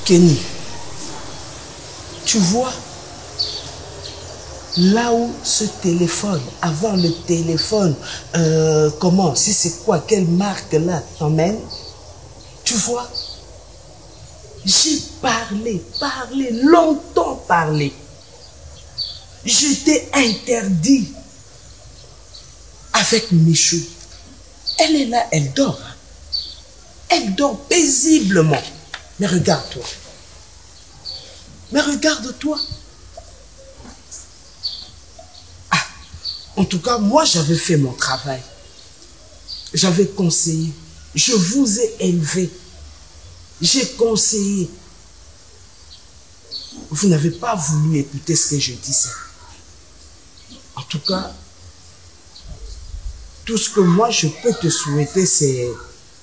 Kenny, tu vois, là où ce téléphone, avoir le téléphone, comment, si c'est quoi, quelle marque là t'emmène, tu vois, j'ai parlé, longtemps parlé. Je t'ai interdit avec Michou. Elle est là, elle dort. Elle dort paisiblement. Mais regarde-toi. Mais regarde-toi. Ah, en tout cas, moi, j'avais fait mon travail. J'avais conseillé. Je vous ai élevé. J'ai conseillé. Vous n'avez pas voulu écouter ce que je disais. En tout cas, tout ce que moi, je peux te souhaiter, c'est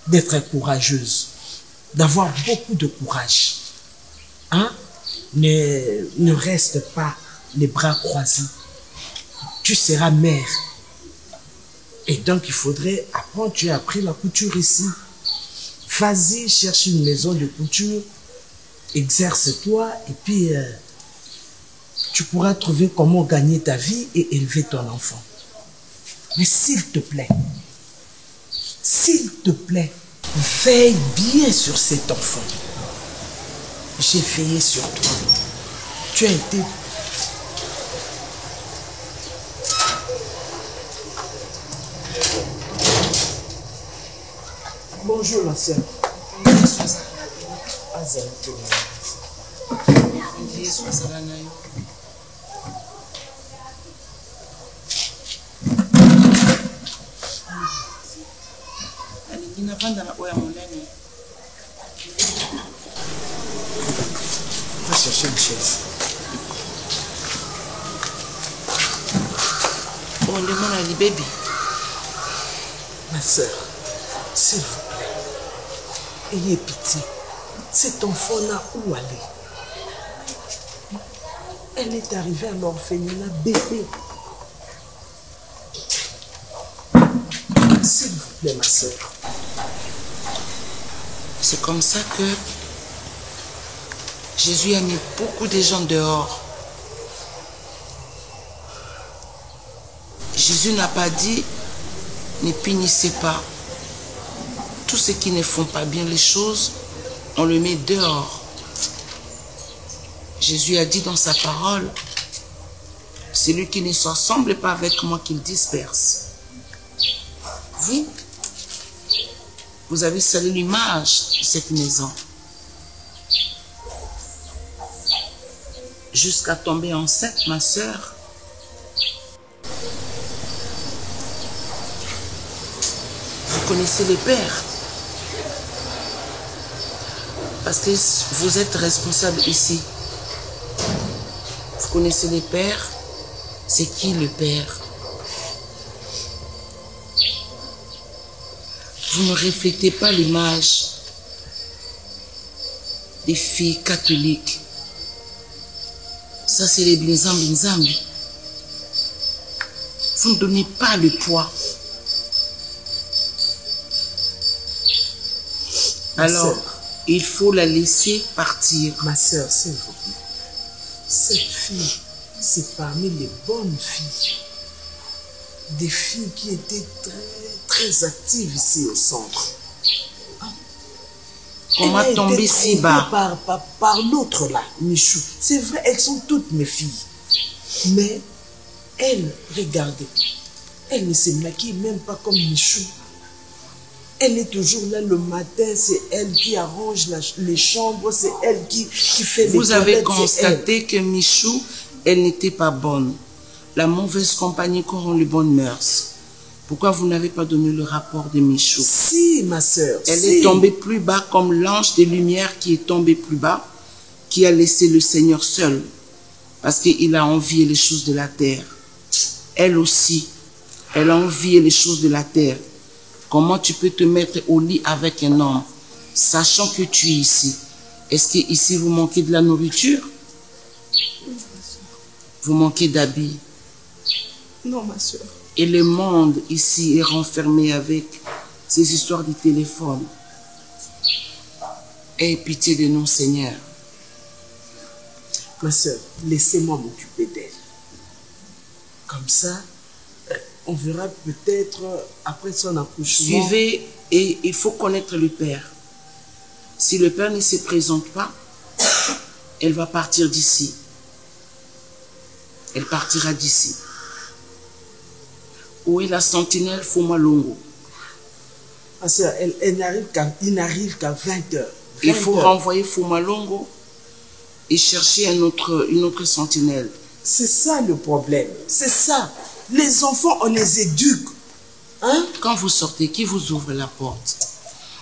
d'être courageuse. D'avoir beaucoup de courage. Hein? Ne reste pas les bras croisés. Tu seras mère. Et donc, il faudrait apprendre. Tu as appris la couture ici. Vas-y, cherche une maison de couture. Exerce-toi. Et puis, tu pourras trouver comment gagner ta vie et élever ton enfant. Mais s'il te plaît, veille bien sur cet enfant. J'ai veillé sur toi. Tu as été... Bonjour ma soeur. Va chercher une chaise. On demande à baby. Ma soeur, s'il vous plaît, ayez pitié. Cet enfant-là, où aller? Elle est arrivée à l'orphelinat bébé. S'il vous plaît, ma soeur. C'est comme ça que Jésus a mis beaucoup de gens dehors. Jésus n'a pas dit, ne punissez pas. Tous ceux qui ne font pas bien les choses, on le met dehors. Jésus a dit dans sa parole, celui qui ne s'assemble pas avec moi qu'il disperse. Vous avez salué l'image de cette maison. Jusqu'à tomber enceinte, ma soeur. Vous connaissez les pères. Parce que vous êtes responsable ici. Vous connaissez les pères. C'est qui le père? Vous ne reflétez pas l'image des filles catholiques. Ça, c'est les blinzam. Vous ne donnez pas le poids. Alors, il faut la laisser partir. Ma soeur, s'il vous plaît. Cette fille, c'est parmi les bonnes filles. Des filles qui étaient très actives ici au centre. Comment tomber si bas? Par l'autre là, Michou. C'est vrai, elles sont toutes mes filles. Mais elle, regardez, elle ne se maquille même pas comme Michou. Elle est toujours là le matin, c'est elle qui arrange les chambres, c'est elle qui fait les toilettes. Vous avez constaté que Michou, elle n'était pas bonne. La mauvaise compagnie corrompt les bonnes mœurs. Pourquoi vous n'avez pas donné le rapport de Michou? Si, ma soeur. Elle est tombée plus bas comme l'ange des lumières qui est tombé plus bas, qui a laissé le Seigneur seul. Parce qu'il a envié les choses de la terre. Elle aussi, elle a envié les choses de la terre. Comment tu peux te mettre au lit avec un homme, sachant que tu es ici? Est-ce qu'ici vous manquez de la nourriture? Vous manquez d'habits? Non, ma soeur. Et le monde ici est renfermé avec ces histoires du téléphone. Aie pitié de nous, Seigneur. Ma soeur, laissez-moi m'occuper d'elle. Comme ça, on verra peut-être après son accouchement. Suivez, et il faut connaître le père. Si le père ne se présente pas, elle va partir d'ici. Elle partira d'ici. Où est la sentinelle Fumalongo? Ma soeur, il n'arrive qu'à 20 heures. Il faut renvoyer Fumalongo et chercher une autre sentinelle. C'est ça le problème. C'est ça. Les enfants, on les éduque. Hein? Quand vous sortez, qui vous ouvre la porte?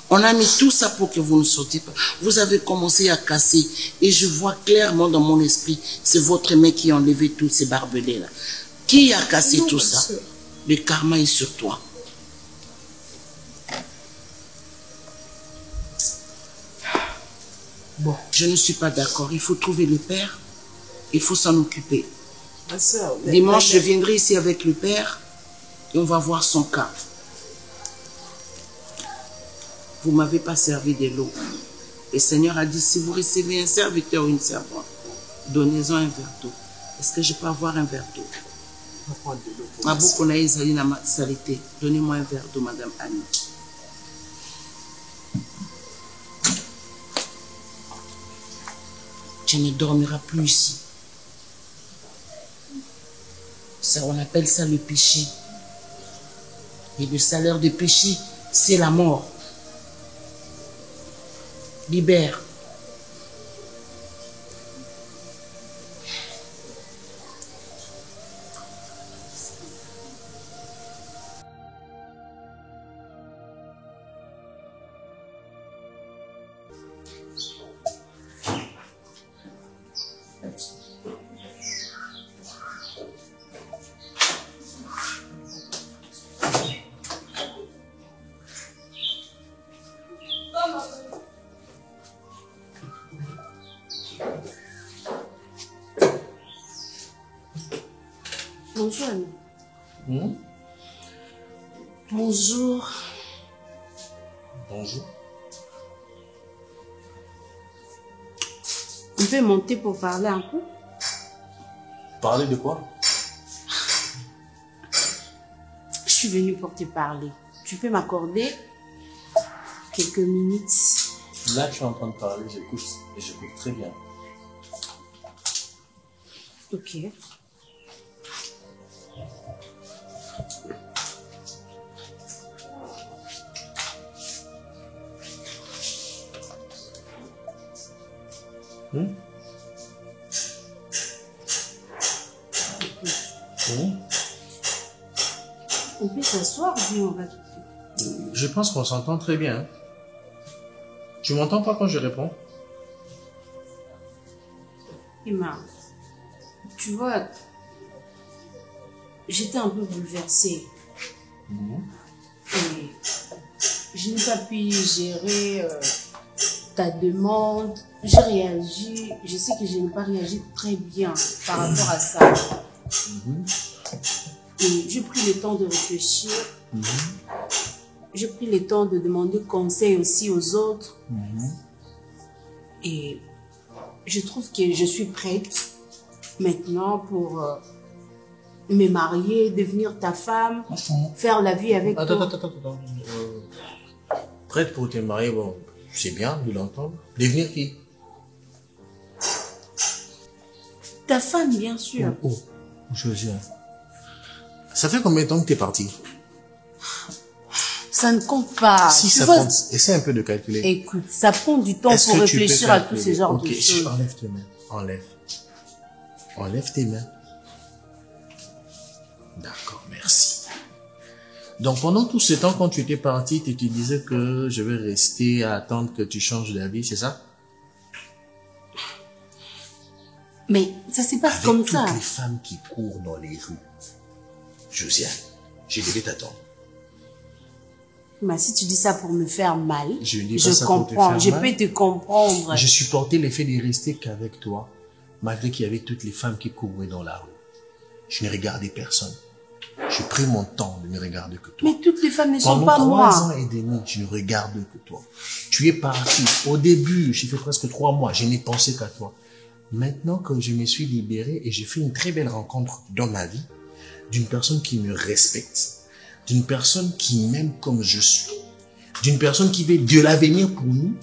On a mis tout ça pour que vous ne sortiez pas. Vous avez commencé à casser. Et je vois clairement dans mon esprit, c'est votre mec qui a enlevé tous ces barbelés-là. Qui a cassé tout ça? Soeur. Le karma est sur toi. Bon. Je ne suis pas d'accord. Il faut trouver le père. Il faut s'en occuper. Ma soeur, Dimanche, je viendrai ici avec le père et on va voir son cas. Vous ne m'avez pas servi de l'eau. Le Seigneur a dit, si vous recevez un serviteur ou une servante, donnez-en un verre d'eau. Est-ce que je peux avoir un verre d'eau? Donnez-moi un verre d'eau, Madame Annie. Tu ne dormiras plus ici. Ça, on appelle ça le péché. Et le salaire du péché, c'est la mort. Libère. Bonjour. Bonjour. Bonjour. On peut monter pour parler un peu? Parler de quoi? Je suis venue pour te parler. Tu peux m'accorder quelques minutes? Là, tu es en train de parler, j'écoute. Et j'écoute très bien. Ok. On peut s'asseoir ou bien on va... Je pense qu'on s'entend très bien. Hein. Tu m'entends pas quand je réponds? Emma, tu vois, j'étais un peu bouleversée. Et je n'ai pas pu gérer ta demande. J'ai réagi. Je sais que je n'ai pas réagi très bien par rapport à ça. Et j'ai pris le temps de réfléchir. J'ai pris le temps de demander conseil aussi aux autres. Et je trouve que je suis prête maintenant pour me marier, devenir ta femme, faire la vie avec toi. Attends. Prête pour te marier, bon, c'est bien de l'entendre. Devenir qui? Ta femme, bien sûr. Oh, Josiane. Ça fait combien de temps que tu es parti? Ça ne compte pas. Si Tu ça vois, compte, essaie un peu de calculer. écoute, ça prend du temps Est-ce pour que tu peux réfléchir à tous calculer? ces genres Ok, de choses. enlève tes mains. Enlève. Enlève tes mains. D'accord, merci. Donc, pendant tout ce temps, quand tu étais parti, tu te disais que je vais rester à attendre que tu changes d'avis, c'est ça? Mais ça se passe Avec comme toutes ça. les femmes qui courent dans les rues, Josiane, je devais t'attendre. Mais si tu dis ça pour me faire mal, Je dis pas ça pour te comprends. faire Je mal. peux te comprendre. Je supportais l'effet de rester qu'avec toi, malgré qu'il y avait toutes les femmes qui couraient dans la rue. Je ne regardais personne. J'ai pris mon temps de ne regarder que toi. Mais toutes les femmes ne sont Pendant pas 3 moi. ans et demi, je ne regarde que toi. Tu es parti. Au début, j'ai fait presque 3 mois. Je n'ai pensé qu'à toi. Maintenant que je me suis libéré et j'ai fait une très belle rencontre dans ma vie, d'une personne qui me respecte, d'une personne qui m'aime comme je suis, d'une personne qui veut de l'avenir pour nous,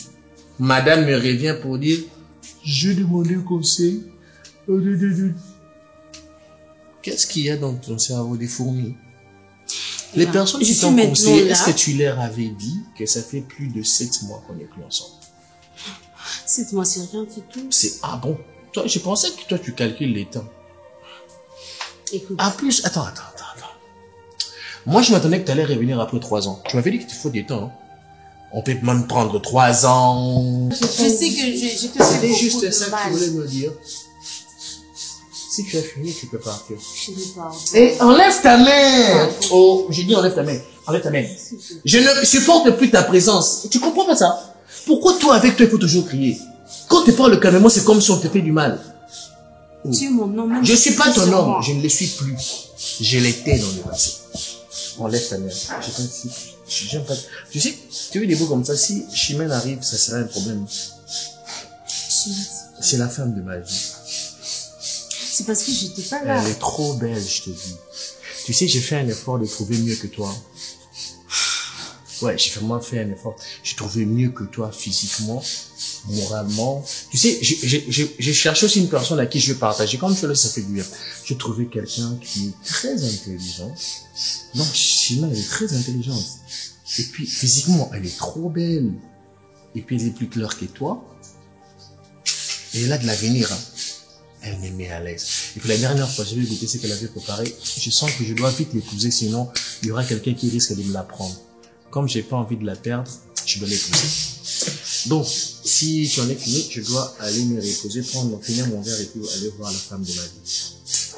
madame me revient pour dire, je demandais conseil. Qu'est-ce qu'il y a dans ton cerveau des fourmis? Les personnes qui t'ont conseillé, est-ce que tu leur avais dit que ça fait plus de 7 mois qu'on n'est plus ensemble? 7 mois, c'est rien du tout. C'est, ah bon? Toi, je pensais que toi, tu calcules les temps. Écoute. Ah plus, attends. Moi, je m'attendais que tu allais revenir après 3 ans. Tu m'avais dit qu'il te faut des temps. Hein? On peut même prendre 3 ans. Je sais que je te fais C'était beaucoup juste de ça mal. que tu voulais me dire. Si tu as fini, tu peux partir. Je ne sais pas. Et enlève ta main. Oh, j'ai dit enlève ta main. Enlève ta main. Je ne supporte plus ta présence. Tu comprends pas ça? Pourquoi toi, avec toi, il faut toujours crier? Quand tu parles calmement, c'est comme si on te fait du mal. Oh. Tu es mon nom, même Je si suis pas tu es ton sur homme. moi. Je ne le suis plus. Je l'étais dans le passé. Enlève ta main. J'aime pas. Tu sais, tu veux des mots comme ça, si Chimène arrive, ça serait un problème. C'est la femme de ma vie. C'est parce que j'étais pas là. Elle est trop belle, je te dis. Tu sais, j'ai fait un effort de trouver mieux que toi. Ouais, j'ai vraiment fait un effort. J'ai trouvé mieux que toi physiquement, moralement. Tu sais, j'ai cherché aussi une personne à qui je veux partager. Comme tu l'as, ça fait du bien. J'ai trouvé quelqu'un qui est très intelligent. Non, Chimène, elle est très intelligente. Et puis, physiquement, elle est trop belle. Et puis, elle est plus claire que toi. Et elle a de l'avenir, hein. Elle me met à l'aise. Et puis la dernière fois, j'ai vu goûter ce qu'elle avait préparé. Je sens que je dois vite l'épouser, sinon il y aura quelqu'un qui risque de me la prendre. Comme j'ai pas envie de la perdre, je dois l'épouser. Donc, si tu en es fini, je dois aller me reposer, finir mon verre et puis aller voir la femme de ma vie.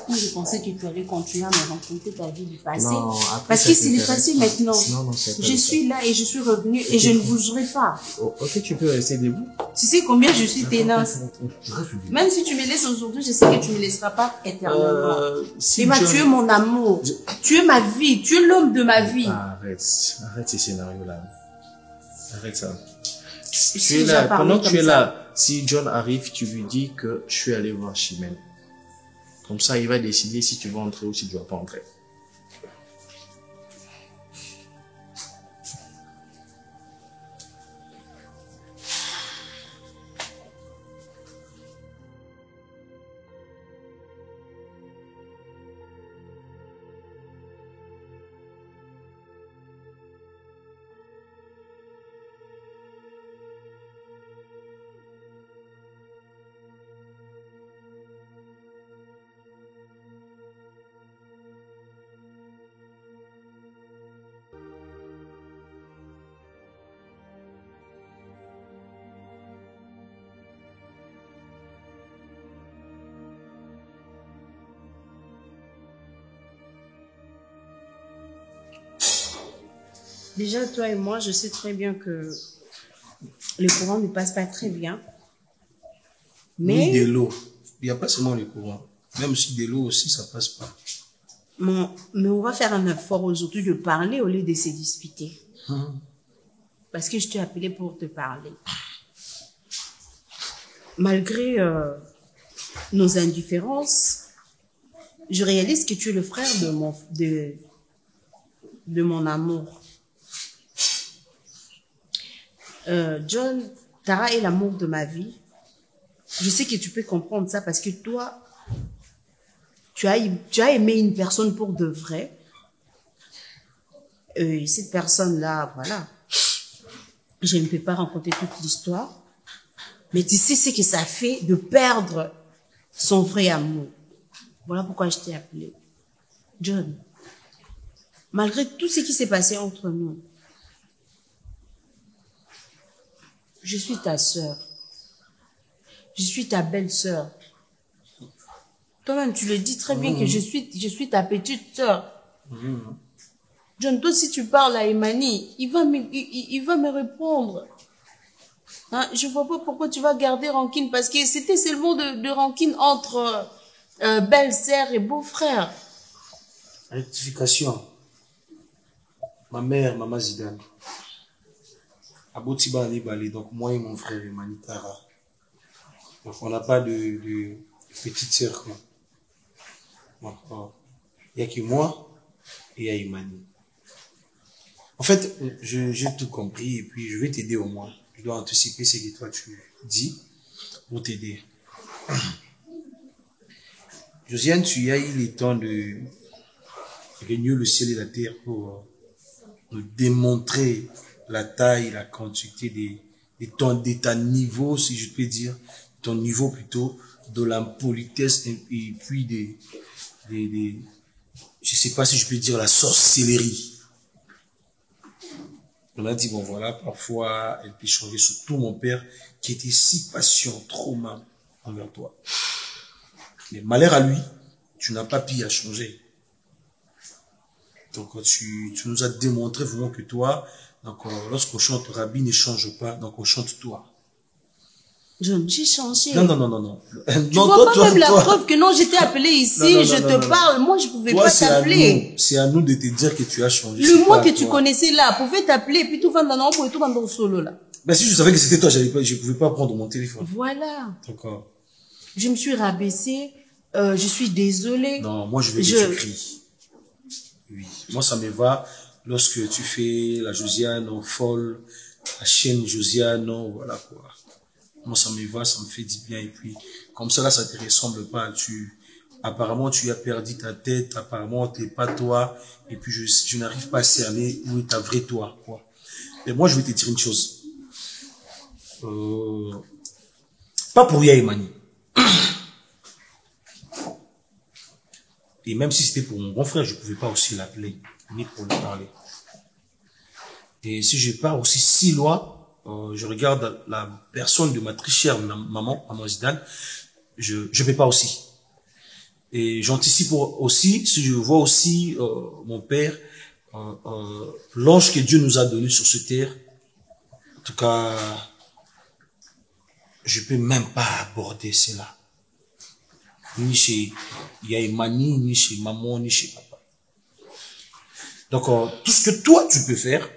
Moi, je pensais que tu allais continuer à me raconter ta vie du passé. Non, après, Parce ça que c'est le t'intéresse passé pas. maintenant. Non, c'est pas Je le suis là et je suis revenue et je ne bougerai pas. Oh, ok, tu peux rester debout. Tu sais combien je suis tenace. Je reste debout. Même si tu me laisses aujourd'hui, je sais que tu ne me laisseras pas éternellement. Si Emma, John- tu es mon amour. Tu es ma vie. Tu es l'homme de ma vie. Arrête ces scénarios-là. Arrête ça. Si Tu es j'ai là, parlé pendant que comme tu es ça. là, si John arrive, tu lui dis que je suis allé voir Chimène. Comme ça, il va décider si tu vas entrer ou si tu ne vas pas entrer. Déjà, toi et moi, je sais très bien que le courant ne passe pas très bien. Ni de Mais, l'eau. Il n'y a pas seulement le courant. Même si de l'eau aussi, ça passe pas. mais on va faire un effort aujourd'hui de parler au lieu de se disputer. Parce que je t'ai appelé pour te parler. Malgré nos indifférences, je réalise que tu es le frère de mon amour. John, Tara est l'amour de ma vie. Je sais que tu peux comprendre ça parce que toi, tu as aimé une personne pour de vrai. Cette personne-là, voilà. Je ne peux pas raconter toute l'histoire. Mais tu sais ce que ça fait de perdre son vrai amour. Voilà pourquoi je t'ai appelé. John, malgré tout ce qui s'est passé entre nous, je suis ta sœur. Je suis ta belle-sœur. Toi-même, tu le dis très bien que je suis ta petite sœur. John, toi, si tu parles à Emani, il va me répondre. Hein, je vois pas pourquoi tu vas garder rancune, parce que c'était seulement de rancune entre belle-sœur et beau-frère. Rectification. Ma mère, Maman Zidane. Abotiba Ali Bali, donc moi et mon frère Emani Tara. Donc, on n'a pas de petite sœur, quoi. Donc, il n'y a que moi et il y a Imani. En fait, j'ai tout compris et puis je vais t'aider au moins. Je dois anticiper ce que toi tu dis pour t'aider. Josiane, tu as eu le temps de réunir le ciel et la terre pour nous démontrer la taille, la quantité de ta niveau, si je peux dire, ton niveau plutôt, de l'impolitesse et puis je sais pas si je peux dire la sorcellerie. On a dit, bon voilà, parfois, elle peut changer, surtout mon père, qui était si patient, trop mal envers toi. Mais malheur à lui, tu n'as pas pu à changer. Donc, tu nous as démontré vraiment que toi, donc, lorsqu'on chante Rabbi ne change pas, donc on chante toi. John, j'ai changé. Non. Tu vois pas même la preuve que non, j'étais appelé ici, je te parle. Moi, je pouvais pas t'appeler. C'est à nous de te dire que tu as changé. Le moi que tu connaissais là, pouvait t'appeler, et puis tout va dans et tout va dans solo là. Mais si je savais que c'était toi, je pouvais pas prendre mon téléphone. Voilà. D'accord. Je me suis rabaissée, je suis désolée. Non, moi je vais que tu cries. Oui. Moi ça me va lorsque tu fais la Josiane folle, la chaîne Josiane, voilà quoi. Moi, ça me va, ça me fait du bien. Et puis, comme ça, là, ça te ressemble pas. Apparemment, tu as perdu ta tête. Apparemment, t'es pas toi. Et puis, je n'arrive pas à cerner où est ta vraie toi, quoi. Et moi, je vais te dire une chose. Pas pour Yaya Imani. Et même si c'était pour mon grand frère, je pouvais pas aussi l'appeler, ni pour lui parler. Et si je pars aussi si loin, je regarde la personne de ma très chère maman Zidane, je peux pas aussi. Et j'anticipe aussi, si je vois aussi mon père, l'ange que Dieu nous a donné sur cette terre, en tout cas, je peux même pas aborder cela. Ni chez Yaimani, ni chez maman, ni chez papa. Donc, tout ce que toi tu peux faire,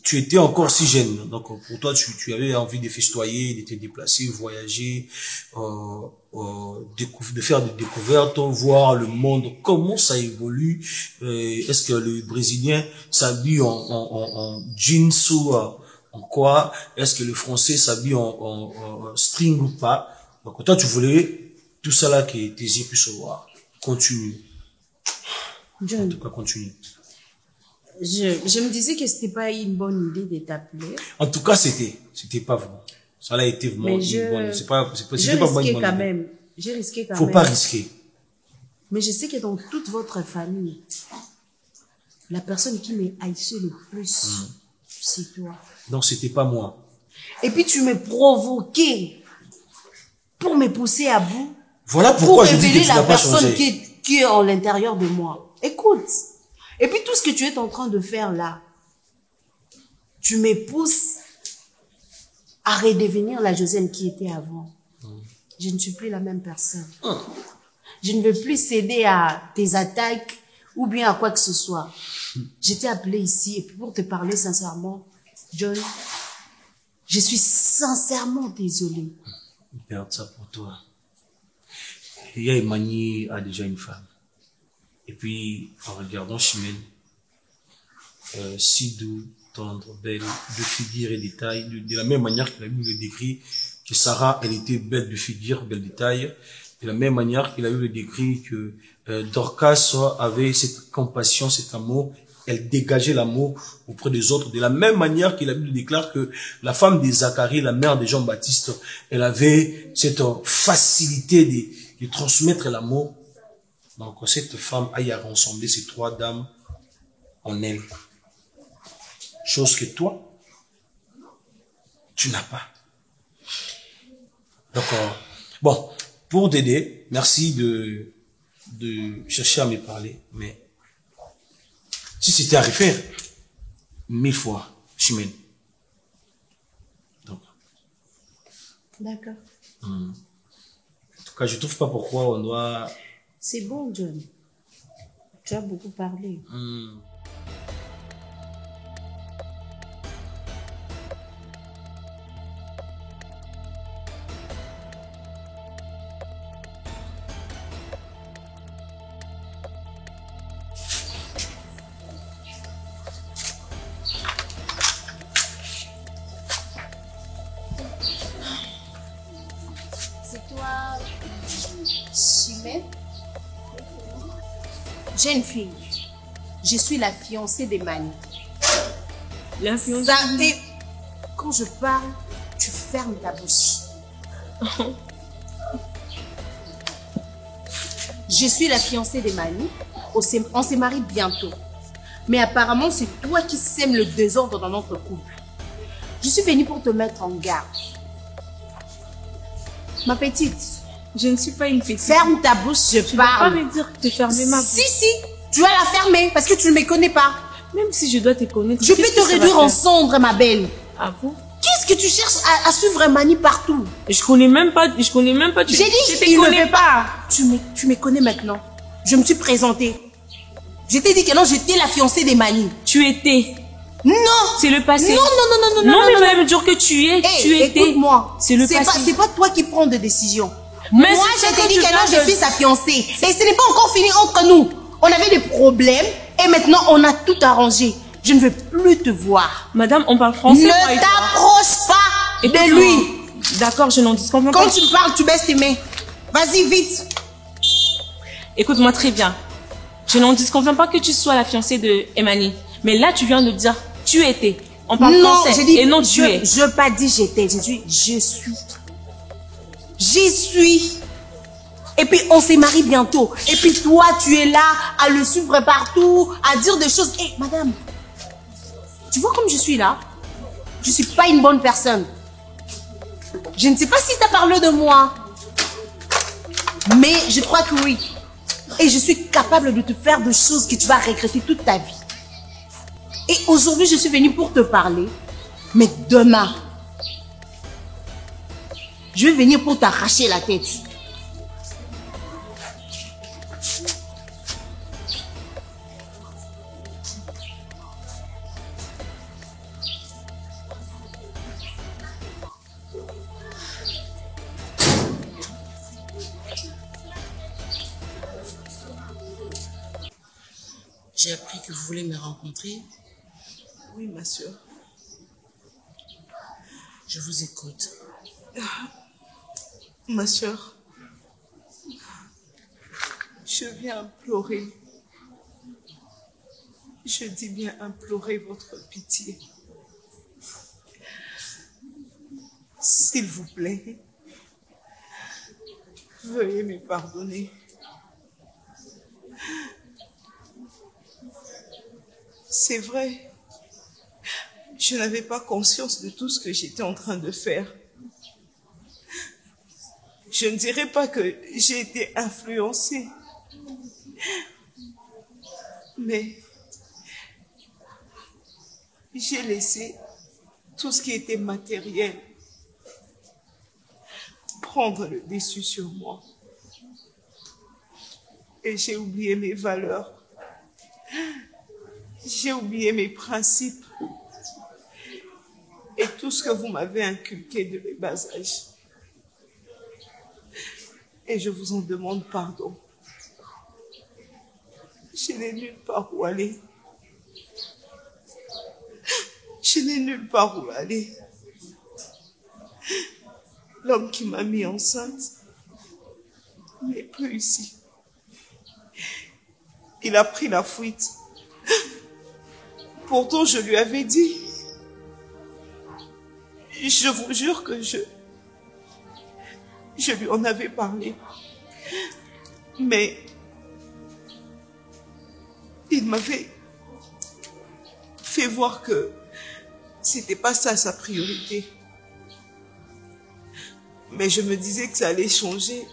tu étais encore si jeune, donc pour toi tu avais envie de festoyer, de te déplacer, voyager, de faire des découvertes, voir le monde, comment ça évolue. Est-ce que le Brésilien s'habille en jeans ou en quoi? Est-ce que le Français s'habille en string ou pas? Donc toi tu voulais tout ça là que tes yeux puissent voir. Continue. John. En tout cas continue. Je me disais que c'était pas une bonne idée de t'appeler. En tout cas, c'était pas vraiment. Ça a été vraiment une bonne. C'était pas vraiment une bonne quand idée. même. J'ai risqué quand Faut même. pas risquer. Mais je sais que dans toute votre famille, la personne qui me haïssait le plus, c'est toi. Donc c'était pas moi. Et puis tu me provoquais pour me pousser à bout. Voilà pourquoi je dis que révéler tu la n'as pas personne changé. qui est en l'intérieur de moi. Écoute. Et puis tout ce que tu es en train de faire là, tu me pousses à redevenir la Josiane qui était avant. Je ne suis plus la même personne. Je ne veux plus céder à tes attaques ou bien à quoi que ce soit. Je t'ai appelé ici et puis pour te parler sincèrement, John, je suis sincèrement désolée. Garde ça pour toi. Yaya Imani a déjà une femme. Et puis, en regardant Chimène, si doux, tendre, belle, de figure et de taille, de la même manière que la Bible le décrit, que Sarah, elle était belle de figure, belle de taille, de la même manière qu'il a eu le décrit que Dorcas avait cette compassion, cet amour, elle dégageait l'amour auprès des autres. De la même manière qu'il a Bible déclare que la femme de Zacharie, la mère de Jean-Baptiste, elle avait cette facilité de transmettre l'amour. Donc cette femme a rassemblé ces trois dames en elle. Chose que toi, tu n'as pas. Donc, bon, pour t'aider, merci de chercher à me parler, mais si c'était à refaire, 1000 fois, Chimène. Donc. D'accord. En tout cas, je trouve pas pourquoi on doit... C'est bon, John. Tu as beaucoup parlé. Mais, jeune fille, je suis la fiancée d'Emani. La fiancée. Ça, et quand je parle, tu fermes ta bouche. Je suis la fiancée d'Emani. On se marie bientôt. Mais apparemment, c'est toi qui sèmes le désordre dans notre couple. Je suis venue pour te mettre en garde. Ma petite, Je ne suis pas une petite. ferme ta bouche, je Tu ne vas pas parle. me dire de fermer ma bouche. Si, tu vas la fermer parce que tu ne me connais pas. Même si je dois te connaître. Je peux qu'est-ce te que ça réduire va en faire? cendres, ma belle. Ah bon? Qu'est-ce que tu cherches à suivre Emani partout? Je connais même pas. J'ai J'ai dit, je te il ne connais veut pas. Tu me connais maintenant. Je me suis présentée. Je t'ai dit que non, j'étais la fiancée d'Emani. Tu étais. Non! C'est le passé. Non, Non, mais fallait me dire que tu es. Hey, tu étais. écoute-moi. C'est le passé. C'est pas toi qui prends de décisions. Mais Moi, c'est je ce t'ai dit tu que non, parles je de- suis sa fiancée. Et ce n'est pas encore fini entre nous. On avait des problèmes et maintenant on a tout arrangé. Je ne veux plus te voir. Madame, on parle français. Ne moi et toi. t'approche pas de Écoute-moi. lui. D'accord, je n'en disconviens Quand pas. tu parles, tu baisses tes mains. Vas-y, vite. Écoute-moi très bien. Je n'en disconviens pas que tu sois la fiancée de Emani. Mais là, tu viens de dire tu étais. On parle Non, français. j'ai dit, Et non, tu es. Je n'ai pas dit j'étais, j'ai dit je suis. J'y suis. Et puis on se marie bientôt. Et puis toi, tu es là à le suivre partout, à dire des choses. Hé, madame, tu vois comme je suis là? Je suis pas une bonne personne. Je ne sais pas si tu as parlé de moi. Mais je crois que oui. Et je suis capable de te faire des choses que tu vas regretter toute ta vie. Et aujourd'hui, je suis venue pour te parler. Mais demain, je vais venir pour t'arracher la tête. J'ai appris que vous voulez me rencontrer. Oui, ma soeur. Je vous écoute. Ma soeur, je viens implorer. Je dis bien implorer votre pitié. S'il vous plaît, veuillez me pardonner. C'est vrai, je n'avais pas conscience de tout ce que j'étais en train de faire. Je ne dirais pas que j'ai été influencée, mais j'ai laissé tout ce qui était matériel prendre le dessus sur moi. Et j'ai oublié mes valeurs. J'ai oublié mes principes et tout ce que vous m'avez inculqué de mes bas âges. Et je vous en demande pardon. Je n'ai nulle part où aller. Je n'ai nulle part où aller. L'homme qui m'a mis enceinte n'est plus ici. Il a pris la fuite. Pourtant, je lui avais dit. Je vous jure que je lui en avais parlé. Mais il m'avait fait voir que c'était pas ça sa priorité. Mais je me disais que ça allait changer.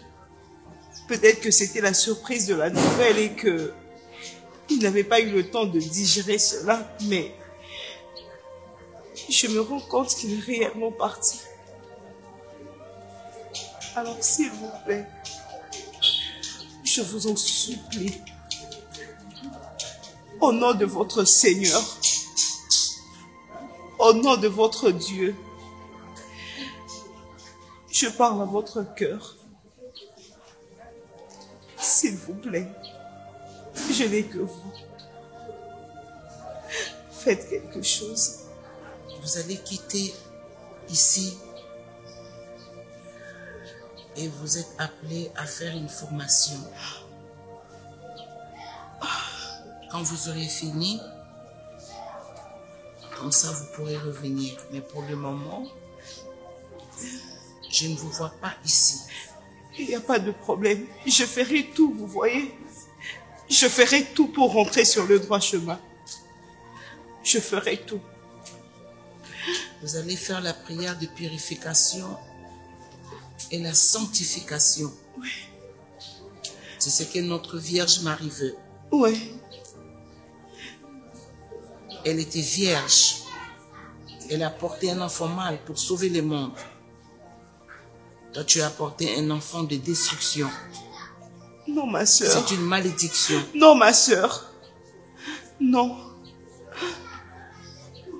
Peut-être que c'était la surprise de la nouvelle et que il n'avait pas eu le temps de digérer cela, mais je me rends compte qu'il est réellement parti. Alors, s'il vous plaît, je vous en supplie, au nom de votre Seigneur, au nom de votre Dieu, je parle à votre cœur. S'il vous plaît, je n'ai que vous. Faites quelque chose. Vous allez quitter ici Et vous êtes appelé à faire une formation. Quand vous aurez fini, comme ça vous pourrez revenir. Mais pour le moment, je ne vous vois pas ici. Il n'y a pas de problème. Je ferai tout, vous voyez. Je ferai tout pour rentrer sur le droit chemin. Je ferai tout. Vous allez faire la prière de purification et la sanctification. Oui. C'est ce que notre Vierge Marie veut. Oui. Elle était vierge. Elle a porté un enfant mâle pour sauver le monde. Toi, tu as porté un enfant de destruction. Non, ma sœur. C'est une malédiction. Non, ma sœur. Non.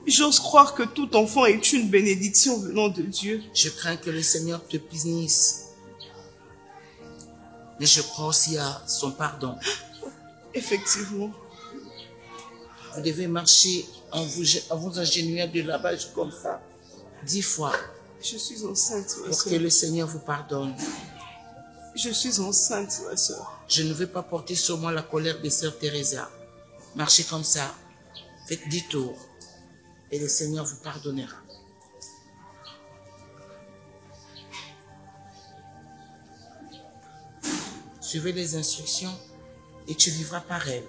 J'ose croire que tout enfant est une bénédiction venant de Dieu. Je crains que le Seigneur te punisse. Mais je crois aussi à son pardon. Effectivement. Vous devez marcher en vous agenouillant de lavage comme ça, 10 fois, Je suis enceinte, ma pour que sœur. le Seigneur vous pardonne. Je suis enceinte, ma sœur. Je ne veux pas porter sur moi la colère de Sœur Teresa. Marchez comme ça, faites 10 tours, et le Seigneur vous pardonnera. Suivez les instructions et tu vivras par elles.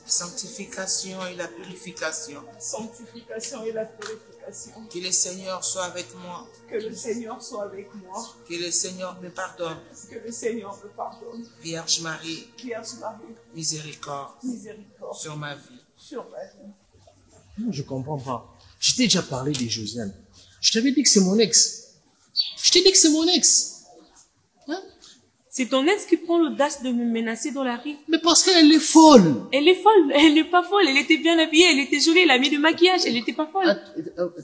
Sanctification et la purification. Sanctification et la purification. Que le Seigneur soit avec moi. Que le Seigneur soit avec moi. Que le Seigneur me pardonne. Que le Seigneur me pardonne. Vierge Marie, Vierge Marie, miséricorde miséricorde sur ma vie. sur ma vie. Non, je comprends pas. Je t'ai déjà parlé de Josiane. Je t'avais dit que c'est mon ex. Je t'ai dit que c'est mon ex. Hein? C'est ton ex qui prend l'audace de me menacer dans la rue. Mais parce qu'elle est folle. Elle est folle, elle n'est pas folle, elle était bien habillée, elle était jolie, elle a mis du maquillage, elle n'était pas folle.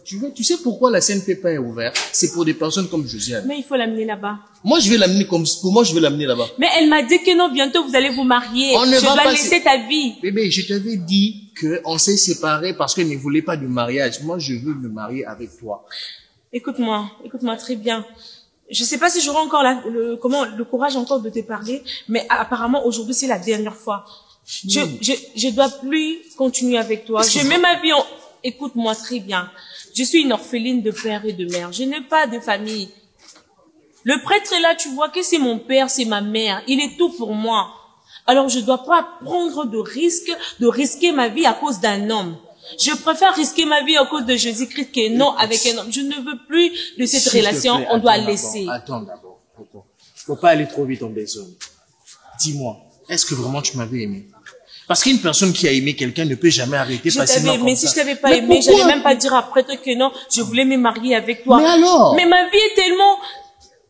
Tu sais pourquoi la CNPP est ouverte? C'est pour des personnes comme Josiane. Mais il faut l'amener là-bas. Moi, je vais l'amener pour moi, je vais l'amener là-bas. Mais elle m'a dit que non, bientôt vous allez vous marier. On ne Je va dois pas laisser ta vie. Bébé, je t'avais dit qu'on s'est séparés parce qu'elle ne voulait pas du mariage. Moi, je veux me marier avec toi. Écoute-moi très bien. Je sais pas si j'aurai encore le courage encore de te parler, mais apparemment aujourd'hui c'est la dernière fois. Je dois plus continuer avec toi. Je mets ma vie en... Écoute-moi très bien. Je suis une orpheline de père et de mère. Je n'ai pas de famille. Le prêtre est là, tu vois que c'est mon père, c'est ma mère. Il est tout pour moi. Alors je dois pas prendre de risquer ma vie à cause d'un homme. Je préfère risquer ma vie à cause de Jésus-Christ que non avec un homme. Je ne veux plus de cette relation. On doit laisser. Attends d'abord. Faut pas aller trop vite en besogne. Dis-moi, est-ce que vraiment tu m'avais aimé? Parce qu'une personne qui a aimé quelqu'un ne peut jamais arrêter facilement comme ça. Mais si je t'avais pas aimé, j'allais même pas dire après toi que non, je voulais me marier avec toi. Mais alors? Mais ma vie est tellement...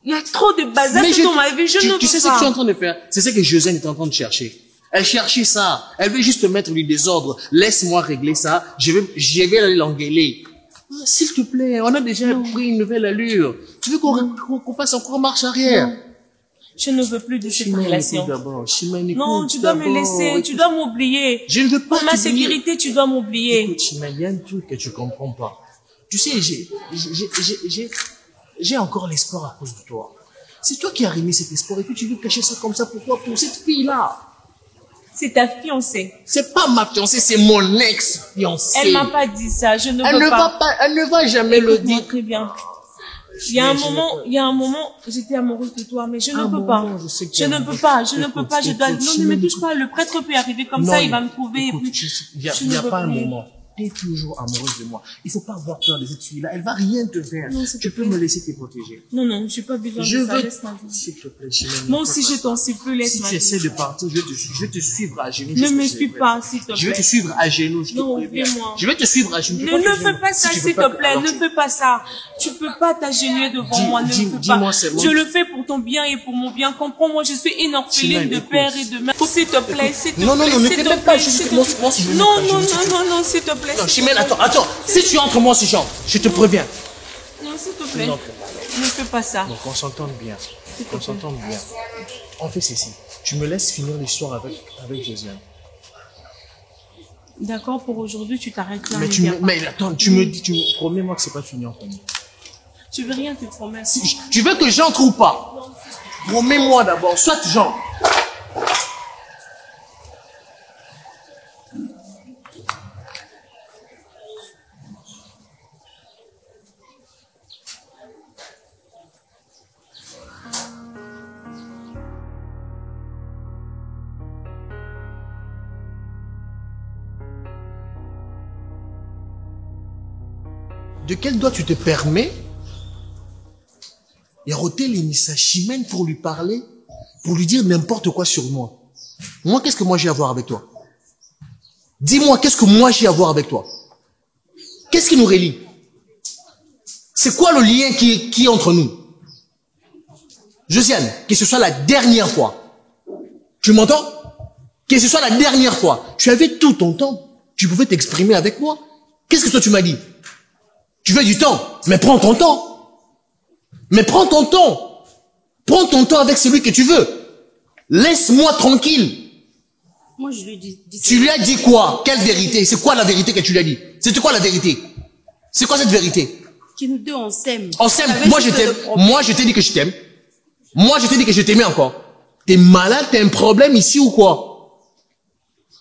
Il y a trop de bazar dans ma vie, je ne peux pas. Tu sais ce que tu es en train de faire? C'est ce que Josiane est en train de chercher. Elle cherchait ça. Elle veut juste mettre du désordre. Laisse-moi régler ça. Je vais aller l'engueuler. Ah, s'il te plaît, on a déjà pris une nouvelle allure. Tu veux qu'on fasse encore marche arrière? Non. Je ne veux plus de cette relation. Chimène, non, tu dois me laisser, tu dois m'oublier. Je ne veux pas. Pour ma sécurité, tu dois m'oublier. Écoute, Chimène, il y a un truc que tu comprends pas. Tu sais, j'ai encore l'espoir à cause de toi. C'est toi qui as remis cet espoir et puis tu veux cacher ça comme ça. Pourquoi? Pour cette fille-là. C'est ta fiancée. C'est pas ma fiancée, c'est mon ex-fiancée. Elle m'a pas dit ça, je ne veux pas. Elle ne va jamais le dire. Très bien. Il y a un moment, j'étais amoureuse de toi, mais je ne peux pas. Je ne peux pas, je dois, non, ne me touche pas, le prêtre peut arriver comme ça, il va me trouver. Il n'y a pas un moment. Tu es toujours amoureuse de moi. Il faut pas avoir peur de cette fille-là. Elle va rien te faire. Non, tu peux me laisser te protéger. Non, j'ai pas besoin de ça. Laisse-moi. S'il te plaît, Chimène. Non, si je t'en supplie, laisse-moi. Si tu essaies de partir, je vais te suivre à genoux. Ne me suis pas, s'il te plaît. Je vais te suivre à genoux. Non, oublie-moi. Je vais te suivre à genoux. Ne fais pas ça, s'il te plaît. Ne fais pas ça. Tu peux pas t'agenouiller devant moi. Ne le fais pas. Je le fais pour ton bien et pour mon bien. Comprends-moi, je suis une orpheline de père et de mère. S'il te plaît, s'il te plaît. Non, ne t'aime pas. Non, s'il te plaît. Non, Chimène, attends. Si tu entres moi, c'est genre, je te préviens. Non, s'il te plaît. Ne fais pas ça. Donc, on s'entende bien. On s'entende bien. On fait ceci. Tu me laisses finir l'histoire avec Josiane. D'accord, pour aujourd'hui, tu t'arrêtes là. Mais attends, tu me dis, promets-moi que c'est pas fini en premier. Tu veux rien te promettre. Tu veux que j'entre ou pas? Promets-moi d'abord, soit j'entre. De quel doigt tu te permets Yaroté Lénissa Chimène pour lui parler, pour lui dire n'importe quoi sur moi? Moi, qu'est-ce que moi j'ai à voir avec toi? Dis-moi, qu'est-ce que moi j'ai à voir avec toi? Qu'est-ce qui nous relie? C'est quoi le lien qui est entre nous? Josiane, que ce soit la dernière fois. Tu m'entends? Que ce soit la dernière fois. Tu avais tout ton temps. Tu pouvais t'exprimer avec moi. Qu'est-ce que toi tu m'as dit? Tu veux du temps, mais prends ton temps. Mais prends ton temps. Prends ton temps avec celui que tu veux. Laisse-moi tranquille. Moi, je lui ai dit... Tu lui as dit quoi? Quelle vérité? C'est quoi la vérité que tu lui as dit? C'était quoi la vérité? C'est quoi cette vérité? Que nous deux, on s'aime. On s'aime. Moi, je t'aime. Moi, je t'ai dit que je t'aime. Moi, je t'ai dit que je t'aimais encore. T'es malade, t'as un problème ici ou quoi?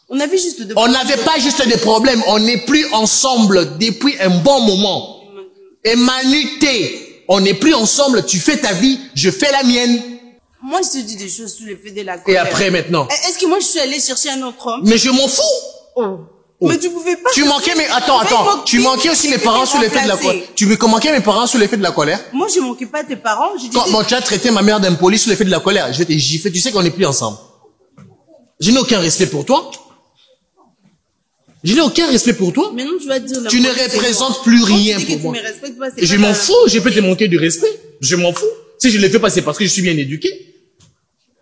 On avait juste de... On n'avait pas juste des problèmes. On n'est plus ensemble depuis un bon moment. Emmanuel, on n'est plus ensemble. Tu fais ta vie, je fais la mienne. Moi, je te dis des choses sous l'effet de la Et colère. après, maintenant? Est-ce que moi, je suis allée chercher un autre homme? Mais je m'en fous. Oh. Oh. Mais tu pouvais pas... Tu manquais, mais attends. Tu manquais aussi mes parents sous l'effet de la colère. Tu me manquais mes parents sous l'effet de la colère. Moi, je manquais pas tes parents. Je disais... Bon, tu as traité ma mère d'impoli sous l'effet de la colère. Je vais te gifler. Tu sais qu'on n'est plus ensemble. Je n'ai aucun respect pour toi. Je n'ai aucun respect pour toi. Maintenant, tu vas dire... Tu ne représentes plus rien pour moi. Je m'en fous. Je peux te manquer de respect. Je m'en fous. Si je le fais pas, c'est parce que je suis bien éduqué.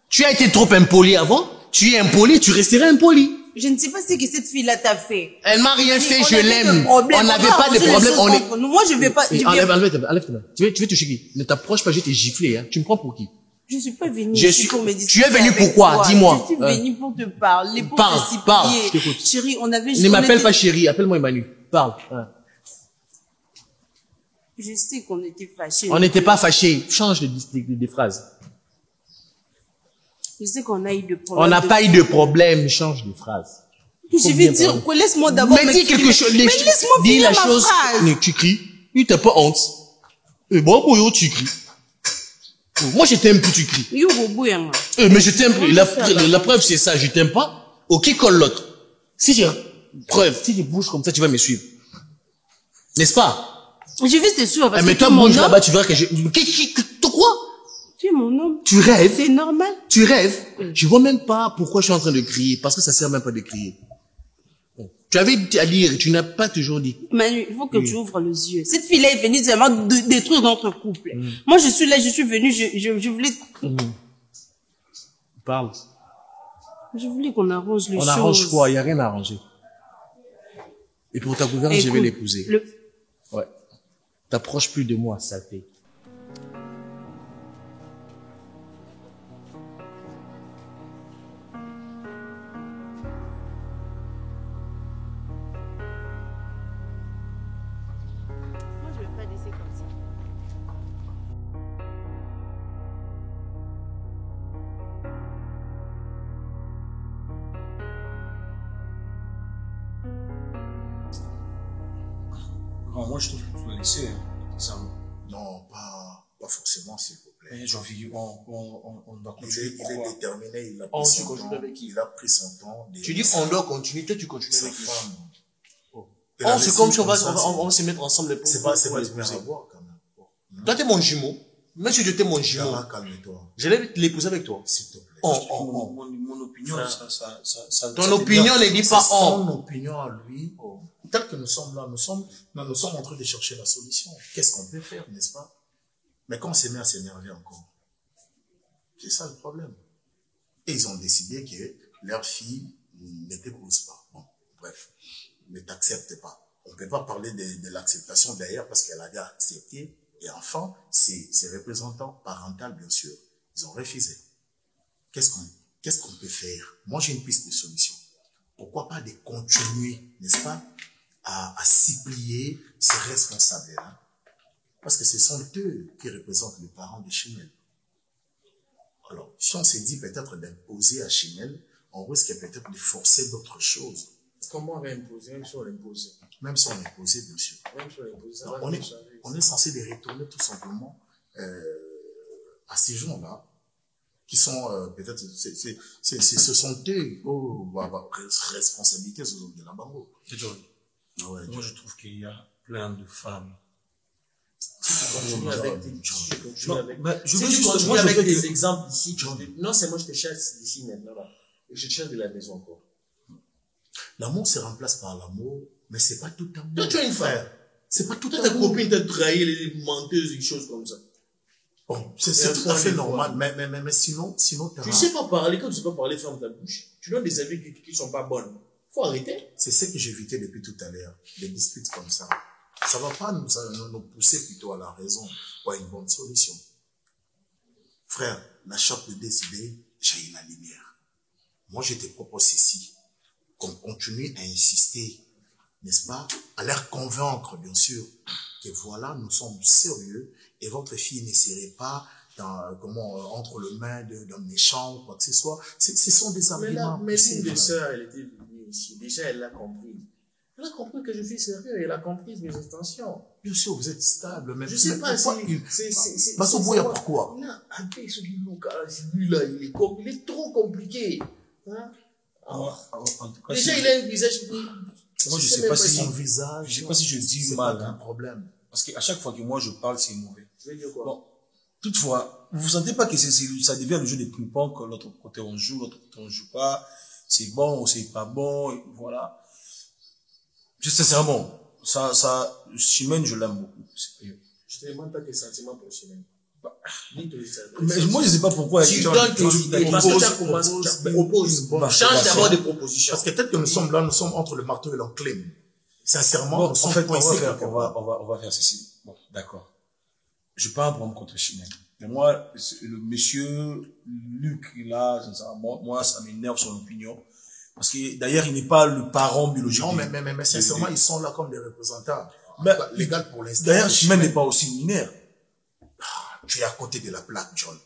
Tu as été trop impoli avant. Tu es impoli, tu resteras impoli. Je ne sais pas ce que cette fille-là t'a fait. Elle m'a rien fait, je l'aime. On n'avait pas de problème. Moi, je vais pas... Enlève ta main. Tu veux toucher qui? Ne t'approche pas, je vais te gifler. Hein. Tu me prends pour qui? Je suis pas venue ici pour me discuter. Tu es venu pourquoi? Dis-moi. Je suis venue pour te parler, pour te parle. Chérie, on avait... Ne m'appelle pas chérie, appelle-moi Emmanuel. Parle. Hein. Je sais qu'on était fâchés. On n'était pas fâchés. Change des phrases. Je sais qu'on a eu de problèmes. On n'a pas eu de problème. Change de phrase. Je vais dire, laisse-moi d'abord... Mais dis quelque chose. Mais laisse-moi finir ma phrase. Mais tu cries. Tu n'as pas honte. Et bon, tu cries. Moi, je t'aime plus, tu cries. Mais je t'aime plus. La preuve, c'est ça. Je t'aime pas. Qui colle l'autre? Si j'ai preuve, si tu bouges comme ça, tu vas me suivre. N'est-ce pas? Je vais te suivre parce que mais toi, bouge là-bas, tu verras que je... Quoi? Tu es mon homme. Tu rêves? C'est normal. Tu rêves? Je vois même pas pourquoi je suis en train de crier. Parce que ça sert même pas de crier. Tu avais à dire, tu n'as pas toujours dit. Manu, il faut que tu ouvres les yeux. Cette fille-là est venue vraiment détruire notre couple. Moi, je suis là, je suis venue, je voulais... Parle. Je voulais qu'on arrange les choses. On arrange quoi? Il n'y a rien à arranger. Et pour ta gouverne, je vais l'épouser. Ouais. T'approches plus de moi, saleté. Moi, je trouve que tu dois laisser, ça. Non, pas forcément, s'il vous plaît. Jean-Philippe, on doit continuer. Il est déterminé, il a On pris son continue temps. avec qui? Il a pris son temps. Tu dis on doit continuer, toi tu continues Sa avec qui? femme. Oh, c'est comme si on va se mettre ensemble pour C'est pas pour du l'épouser. voir, quand même. Toi, t'es mon jumeau. Même si j'étais mon jumeau, Clara, calme-toi. j'allais l'épouser avec toi. S'il te plaît. Mon opinion, ça Ton opinion ne dit pas C'est on. son opinion à lui. Tel que nous sommes là, nous sommes en train de chercher la solution. Qu'est-ce qu'on peut faire, n'est-ce pas? Mais quand on s'est mis à s'énerver encore, c'est ça le problème. Et ils ont décidé que leur fille ne t'épouse pas. Bon, bref, ne t'accepte pas. On ne peut pas parler de l'acceptation derrière parce qu'elle a déjà accepté. Et enfin, ses représentants parentaux, bien sûr, ils ont refusé. Qu'est-ce qu'on peut faire? Moi, j'ai une piste de solution. pourquoi pas de continuer, n'est-ce pas, à supplier ces responsables-là. Parce que ce sont eux qui représentent les parents de Chimel. Alors, si on se dit peut-être d'imposer à Chimel, on risque peut-être de forcer d'autres choses. Comment on va imposer, même si on l'impose? Même si on imposait, bien sûr. Même si on l'impose, ça Alors, va on est censé les retourner tout simplement à ces gens-là, qui sont peut-être, ce sont eux, responsabilité de la bango. Ouais, moi, je trouve qu'il y a plein de femmes. Continue avec tes Je veux si tu juste, continues moi, je avec veux des que- exemples ici, non, c'est moi je te chasse d'ici maintenant là. Et je te chasse de la maison encore. L'amour se remplace par l'amour, mais c'est pas tout amour. Toi, tu as une femme. Frère. C'est pas tout Toi, ta amour. copine t'a trahi, elle est menteuse, des choses comme ça. Bon, c'est tout à fait normal, mais sinon, Tu sais pas parler, quand tu sais pas parler, ferme ta bouche. Tu donnes des avis qui sont pas bonnes. Faut arrêter. c'est ce que j'évitais depuis tout à l'heure, des disputes comme ça. Ça va pas nous pousser plutôt à la raison ou à une bonne solution. Frère, la chope de décider, j'ai la lumière. Moi, je te propose ceci, qu'on continue à insister, n'est-ce pas, à leur convaincre, bien sûr, que voilà, nous sommes sérieux et votre fille ne serait pas entre les mains d'un méchant ou quoi que ce soit. Ce sont des Mais là, arguments. mais poussés, une des frère. sœurs, elle était venue ici. Déjà, elle l'a compris. Elle a compris que je suis sérieux, elle a compris mes intentions. Bien sûr, vous êtes stable, mais Je sais pas pourquoi c'est pourquoi? Non, avec ce lui-là, il est trop compliqué. Hein? En tout cas, Déjà, si- il a un visage. Moi, je sais pas si Son visage, je sais pas si je dis c'est mal, pas un hein. problème. Parce qu'à chaque fois que moi je parle, c'est mauvais. Tu veux dire quoi? Bon, toutefois, vous sentez pas que ça devient le jeu des ping-pong, que l'autre côté on joue, l'autre côté on joue pas, c'est bon ou c'est pas bon, et voilà. Sincèrement, Chimène, je l'aime beaucoup. Je te demande pas tes sentiments pour Chimène. Mais moi, je sais pas pourquoi. Tu donnes tes idées, parce que tu as commencé, oppose. Change d'abord de proposition. Parce que peut-être que nous sommes là, nous sommes entre le marteau et l'enclume. Sincèrement, Bon, nous en sommes fait, coincés quelque part. on va faire ceci. Bon, d'accord. Je parle pour me contre Chimène. Mais moi, le monsieur Luc, là, moi, ça m'énerve son opinion. Parce que, d'ailleurs, il n'est pas le parent biologique. Non, mais sincèrement, ils sont là comme des représentants. Mais, légal pour l'instant. d'ailleurs, Chimène n'est pas aussi mineur. Tu es à côté de la plaque, John.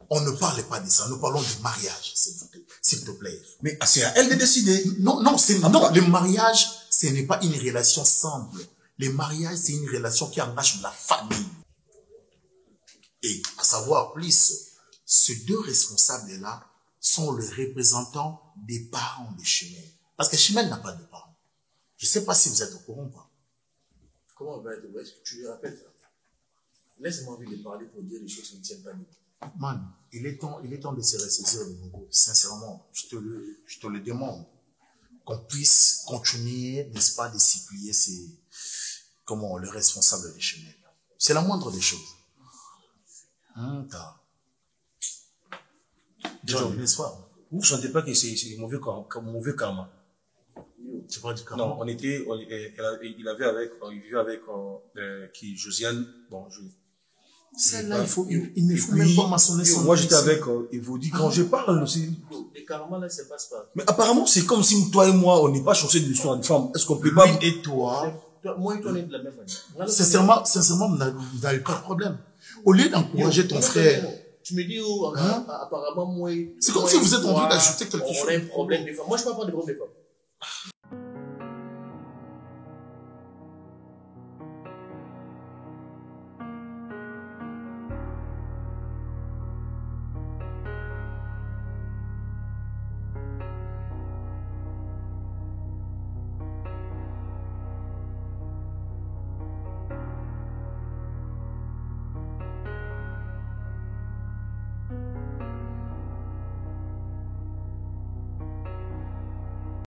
On ne parle pas de ça. Nous parlons du mariage, s'il te plaît. Mais c'est à elle de décider. Non, le mariage, ce n'est pas une relation simple. Le mariage, c'est une relation qui engage la famille. Et à savoir plus, ces deux responsables-là sont les représentants des parents de Chimène. Parce que Chimène n'a pas de parents. Je ne sais pas si vous êtes au courant ou pas. Comment on va être? Est-ce que tu lui rappelles ça? Laisse-moi envie de parler pour dire des choses qui ne tiennent pas debout. Man, il est temps de se ressaisir de nouveau. Sincèrement, je te le demande. Qu'on puisse continuer, n'est-ce pas, de supplier le responsable des Chimène. C'est la moindre des choses. John, n'est-ce pas? Vous ne sentez pas que c'est mauvais karma? Tu parles du karma? Non, il vivait avec, Josiane, bon, Celle-là, il ne faut même pas mentionner son nom. moi, j'étais avec, il vous dit, quand je parle, aussi. Les karma, là, ça passe pas. Mais apparemment, c'est comme si toi et moi, on n'est pas chaussés de l'histoire d'une femme. Est-ce qu'on peut pas... Lui et toi, Moi et toi, on est de la même manière. sincèrement, vous n'avez pas de problème. Au lieu d'encourager ton frère, tu me dis, oh, apparemment, moi. c'est comme si vous êtes en train d'ajouter quelque chose. On a un problème de femmes. Moi, je ne parle pas de problème de femmes.